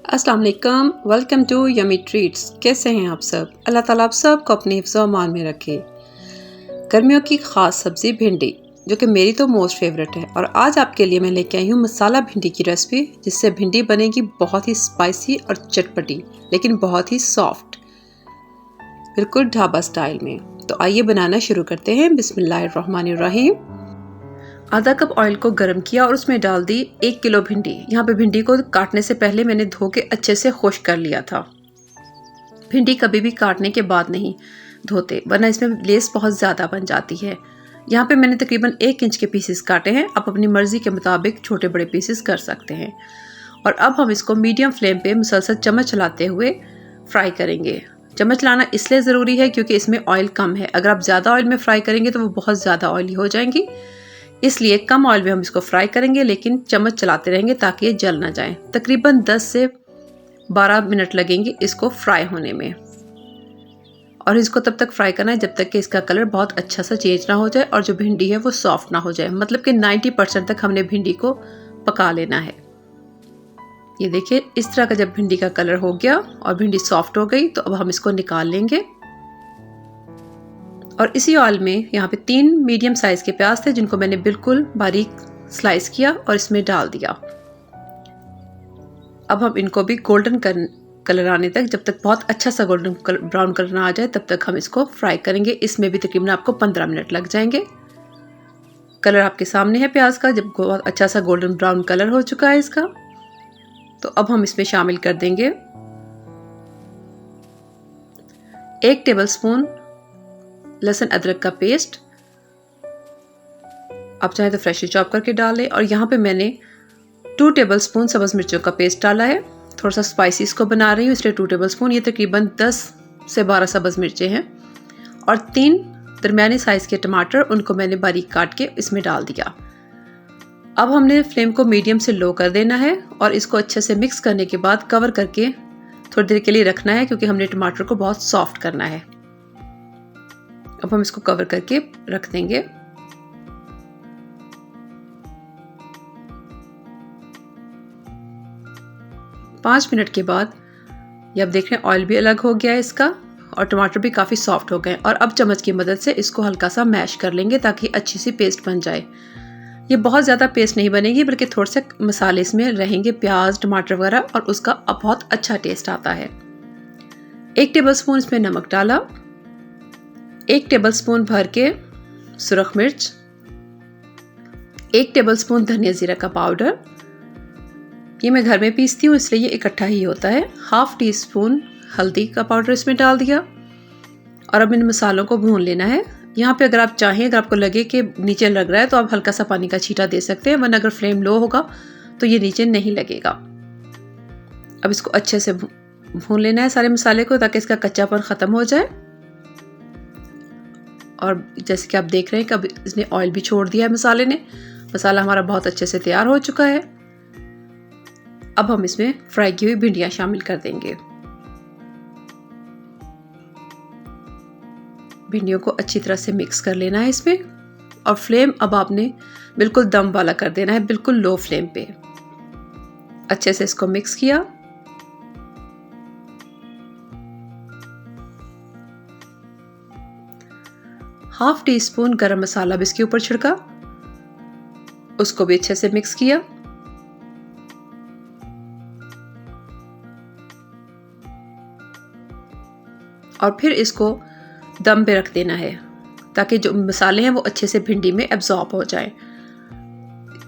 अस्सलाम वालेकुम, welcome to yummy treats. कैसे हैं आप सब? अल्लाह ताला आप सब को अपने हिफ्ज़ व अमान में रखे। गर्मियों की ख़ास सब्ज़ी भिंडी, जो कि मेरी तो मोस्ट फेवरेट है, और आज आपके लिए मैं लेके आई हूँ मसाला भिंडी की रेसिपी, जिससे भिंडी बनेगी बहुत ही स्पाइसी और चटपटी, लेकिन बहुत ही सॉफ्ट, बिल्कुल ढाबा स्टाइल में। तो आइए बनाना शुरू करते हैं। बिस्मिल्लाहिर्रहमानिर्रहीम। आधा कप ऑयल को गर्म किया और उसमें डाल दी 1 किलो भिंडी। यहाँ पे भिंडी को काटने से पहले मैंने धो के अच्छे से खुश्क कर लिया था। भिंडी कभी भी काटने के बाद नहीं धोते, वरना इसमें लेस बहुत ज़्यादा बन जाती है। यहाँ पे मैंने तकरीबन 1 इंच के पीसेस काटे हैं। आप अपनी मर्ज़ी के मुताबिक छोटे बड़े पीसेस कर सकते हैं। और अब हम इसको मीडियम फ्लेम पे मुसलसल चम्मच चलाते हुए फ्राई करेंगे। चम्मच चलाना इसलिए ज़रूरी है क्योंकि इसमें ऑयल कम है। अगर आप ज़्यादा ऑयल में फ्राई करेंगे तो वो बहुत ज़्यादा ऑयली हो जाएंगी, इसलिए कम ऑयल में हम इसको फ्राई करेंगे, लेकिन चम्मच चलाते रहेंगे ताकि ये जल ना जाए। तकरीबन 10 से 12 मिनट लगेंगे इसको फ्राई होने में, और इसको तब तक फ्राई करना है जब तक कि इसका कलर बहुत अच्छा सा चेंज ना हो जाए और जो भिंडी है वो सॉफ्ट ना हो जाए। मतलब कि 90% तक हमने भिंडी को पका लेना है। ये देखिए, इस तरह का जब भिंडी का कलर हो गया और भिंडी सॉफ्ट हो गई, तो अब हम इसको निकाल लेंगे। और इसी ऑयल में यहाँ पे 3 मीडियम साइज के प्याज थे, जिनको मैंने बिल्कुल बारीक स्लाइस किया और इसमें डाल दिया। अब हम इनको भी गोल्डन कलर आने तक, जब तक बहुत अच्छा सा गोल्डन ब्राउन कलर ना आ जाए, तब तक हम इसको फ्राई करेंगे। इसमें भी तकरीबन आपको 15 मिनट लग जाएंगे। कलर आपके सामने है प्याज का, जब बहुत अच्छा सा गोल्डन ब्राउन कलर हो चुका है इसका, तो अब हम इसमें शामिल कर देंगे 1 टेबलस्पून लहसुन अदरक का पेस्ट। आप चाहे तो फ्रेशली चॉप करके डाल लें। और यहाँ पे मैंने 2 टेबलस्पून सब्ज़ मिर्चों का पेस्ट डाला है। थोड़ा सा स्पाइसी इसको बना रही हूँ, इसलिए 2 टेबलस्पून। ये तकरीबन 10 से 12 सब्ज़ मिर्चें हैं। और 3 दरमियानी साइज़ के टमाटर, उनको मैंने बारीक काट के इसमें डाल दिया। अब हमने फ्लेम को मीडियम से लो कर देना है और इसको अच्छे से मिक्स करने के बाद कवर करके थोड़ी देर के लिए रखना है, क्योंकि हमने टमाटर को बहुत सॉफ्ट करना है। अब हम इसको कवर करके रख देंगे। पाँच मिनट के बाद ये आप देख रहे हैं, ऑयल भी अलग हो गया है इसका और टमाटर भी काफ़ी सॉफ्ट हो गए। और अब चम्मच की मदद से इसको हल्का सा मैश कर लेंगे ताकि अच्छी सी पेस्ट बन जाए। ये बहुत ज़्यादा पेस्ट नहीं बनेगी, बल्कि थोड़े से मसाले इसमें रहेंगे, प्याज टमाटर वगैरह, और उसका अब बहुत अच्छा टेस्ट आता है। 1 टेबलस्पून इसमें नमक डाला, 1 टेबलस्पून भर के सुरख मिर्च, 1 टेबलस्पून धनिया जीरा का पाउडर, ये मैं घर में पीसती हूँ इसलिए ये इकट्ठा ही होता है। 1/2 टीस्पून हल्दी का पाउडर इसमें डाल दिया। और अब इन मसालों को भून लेना है। यहाँ पे अगर आप चाहें, अगर आपको लगे कि नीचे लग रहा है, तो आप हल्का सा पानी का छींटा दे सकते हैं, वरना अगर फ्लेम लो होगा तो ये नीचे नहीं लगेगा। अब इसको अच्छे से भून लेना है सारे मसाले को, ताकि इसका कच्चापन ख़त्म हो जाए। और जैसे कि आप देख रहे हैं कि अब इसने ऑयल भी छोड़ दिया है मसाले ने। मसाला हमारा बहुत अच्छे से तैयार हो चुका है। अब हम इसमें फ्राई की हुई भिंडियाँ शामिल कर देंगे। भिंडियों को अच्छी तरह से मिक्स कर लेना है इसमें। और फ्लेम अब आपने बिल्कुल दम वाला कर देना है, बिल्कुल लो फ्लेम पे। अच्छे से इसको मिक्स किया। हाफ टी स्पून गरम मसाला भी इसके ऊपर छिड़का, उसको भी अच्छे से मिक्स किया। और फिर इसको दम पे रख देना है, ताकि जो मसाले हैं वो अच्छे से भिंडी में एब्जॉर्ब हो जाए।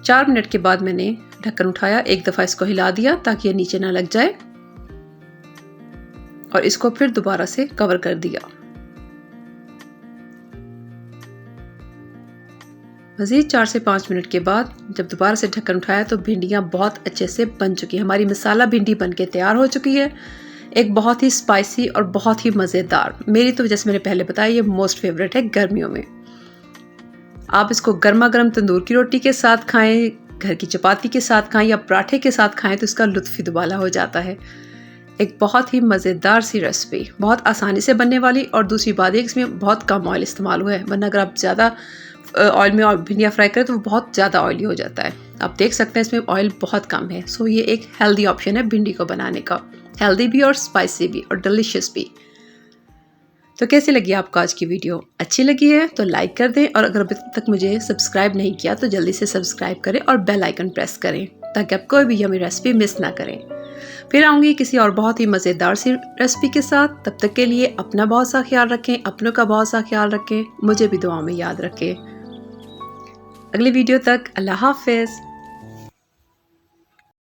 4 मिनट के बाद मैंने ढक्कन उठाया, एक दफ़ा इसको हिला दिया ताकि ये नीचे ना लग जाए, और इसको फिर दोबारा से कवर कर दिया। मज़ीद 4 से 5 मिनट के बाद जब दोबारा से ढक्कन उठाया, तो भिंडियाँ बहुत अच्छे से बन चुकी हैं। हमारी मसाला भिंडी बन के तैयार हो चुकी है। एक बहुत ही स्पाइसी और बहुत ही मज़ेदार, मेरी तो जैसे मैंने पहले बताया, ये मोस्ट फेवरेट है गर्मियों में। आप इसको गर्मा गर्म तंदूर की रोटी के साथ खाएं, घर की चपाती के साथ खाएं, या पराठे के साथ खाएं, तो इसका लुत्फ़ ही दुबाला हो जाता है। एक बहुत ही मज़ेदार सी रेसिपी, बहुत आसानी से बनने वाली। और दूसरी बात है, इसमें बहुत कम ऑयल इस्तेमाल हुआ है, वरना अगर आप ज़्यादा ऑयल में और भिंडियाँ फ्राई करें तो वो बहुत ज़्यादा ऑयली हो जाता है। आप देख सकते हैं इसमें ऑयल बहुत कम है। सो ये एक हेल्दी ऑप्शन है भिंडी को बनाने का, हेल्दी भी और स्पाइसी भी और डिलीशियस भी। तो कैसी लगी आपको आज की वीडियो? अच्छी लगी है तो लाइक कर दें, और अगर अभी तक मुझे सब्सक्राइब नहीं किया तो जल्दी से सब्सक्राइब करें और बेल आइकन प्रेस करें ताकि आप कोई भी यम्मी रेसिपी मिस ना करें। फिर आऊँगी किसी और बहुत ही मज़ेदार सी रेसिपी के साथ। तब तक के लिए अपना बहुत सा ख्याल रखें, अपनों का बहुत सा ख्याल रखें, मुझे भी दुआ में याद रखें। अगली वीडियो तक अल्लाह हाफ़िज़।